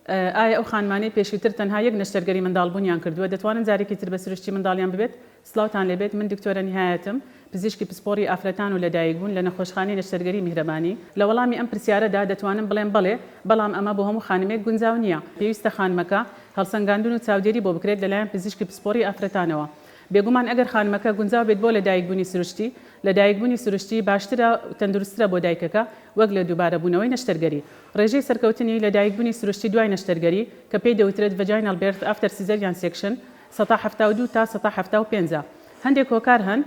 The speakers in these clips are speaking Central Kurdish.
ئایا ئەو خانمانەی پێشووتر تەنها یەک نەشتەرگەری منداڵبوونیان کردووە دەتوانن جارێکی تر بە سروشتی منداڵیان ببێت؟ سڵاوتان لێبێت، من دکتۆرە نهایەتم، پزیشکی پسپۆڕی ئافرەتان و لەدایکبوون لە نەخۆشخانەی نەشتەرگەری میهرەبانی. لە وەڵامی ئەم پرسیارەدا دەتوانم بڵێم بەڵێ، بەڵام ئەمە بۆ هەموو خانمێک گونجاو نییە. پێویستە خانمەکە هەڵسەنگاندون و چاودێری بۆ بکرێت لەلایەن پزیشکی پسپۆڕی ئافرەتانەوە. بێگومان ئەگەر خانمەکە گونجاو بێت بۆ لەدایکبوونی سروشتی، لەدایکبوونی سروشتی باشترە تەندروسترە بۆ دایکەکە وەک لە دووبارەبوونەوەی نەشتەرگەری. ڕێژەی سەرکەوتنی لەدایکبوونی سروشتی دوای نەشتەرگەری کە پێی دەوترێت vaginal birth after cesarean section 172 تا 175. هەندێک هۆکار هەن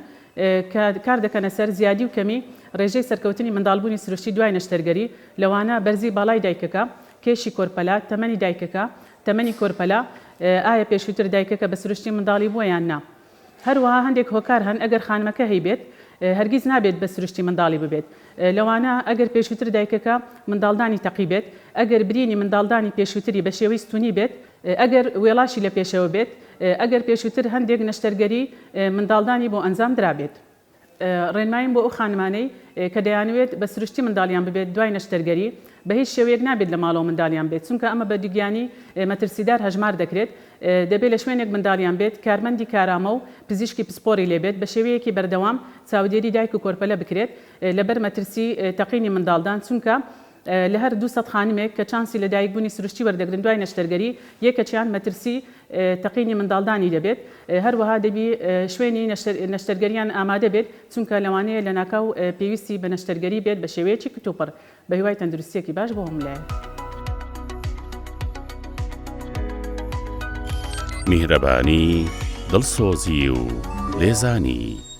کە کار دەکەنە سەر زیادی و کەمی ڕێژەی سەرکەوتنی منداڵبوونی سروشتی دوای نەشتەرگەری، لەوانە بەرزی باڵای دایکەکە، کێشی کۆرپەلا، تەمەنی دایکەکە، تەمەنی کۆرپەلا، ئایا پێشووتر دایکەکە بە سروشتی منداڵی بووە یان نا. هەروەها هەندێک هۆکار هەن ئەگەر خانمەکە هەیبێت هەرگیز نابێت بە سروشتی منداڵی ببێت. لەوانە ئەگەر پێشووتر دایکەکە منداڵدانی تەقی بێت، ئەگەر برینی منداڵدانی پێشووتری بە شێوەی ستونی بێت، ئەگەر وێڵاشی لە پێشەوە بێت، ئەگەر پێشووتر هەندێک نەشتەرگەری منداڵدانی بۆ ئەنجام درابێت. ڕێنماییم بۆ ئەو خانمانەی کە دەیانوێت بە سروشتی منداڵیان ببێت دوای نەشتەرگەری، بە هیچ شێوەیەک نابێت لە ماڵەوە منداڵیان بێت، چونکە ئەمە بە دیگیانی مەترسیدار هەژمار دەکرێت. دەبێت لە شوێنێک منداڵیان بێت، کارمەندی کارامە و پزیشکی پسپۆڕی لێبێت، بە شێوەیەکی بەردەوام چاودێری دایک و کۆرپەلە بکرێت لەبەر مەترسی تەقینی منداڵدان، چونکە لە هەر 200 خانمێک کە چانسی لە دایکبوونی سروشتی وەردەگرن دوای نەشتەرگەری، یەکەچیان مەترسی تەقینی منداڵدانی دەبێت. هەروەها دەبی شوێنی نەشتەرگەریان ئامادە بێت، چونکە لەوانەیە لە ناکاو پێویستی بە نەشتەرگەری بێت بە شێوەیەکی کتوپڕ بە هیوای تەندروستیەکی باش بۆ هەمولایە. میهرەبانی، دڵسۆزی و لێزانی.